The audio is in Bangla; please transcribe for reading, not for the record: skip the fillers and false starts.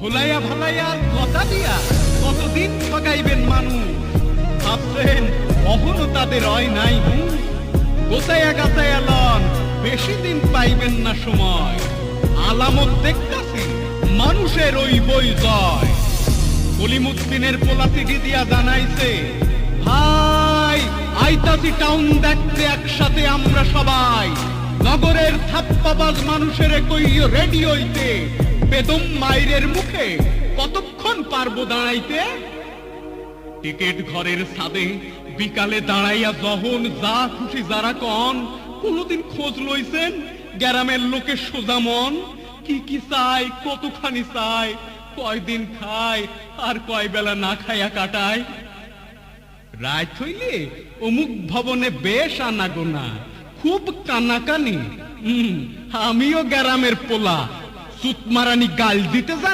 ভুলাইয়া ভালাইয়া কথা দিয়া কতদিন ঠকাইবেন মানুষ। ভাবছেন কখনো তাদের হয় নাই। গোছাইয়া গাছাইয়া লন, বেশি দিন পাইবেন না সময়। আলামত দেখতাছি মানুষের ওই বই জয়। কলিমুদ্দিনের পোলা চিঠি দিয়া জানাইছে, ভাই আইতাছি টাউন দেখতে একসাথে আমরা সবাই। নগরের থাপ্পাবাজ মানুষের কইও রেডিওইতে, বেদম মাইরের মুখে কতক্ষণ পারবো দাঁড়াইতে। টিকেট ঘরের ছাদে বিকালে দাঁড়াইয়া যখন যা খুশি যারা কন, কোনদিন খোঁজ লইছেন গ্রামের লোকের সোজা মন? কি কি চাই, কতখানি চাই, কয়দিন খায় আর কয় বেলা না খাইয়া কাটায়। রাত হইলে অমুক ভবনে বেশ আনাগোনা, খুব কানাকানি। আমিও গ্রামের পোলা, সুতমারানি গাল দিতে জানি।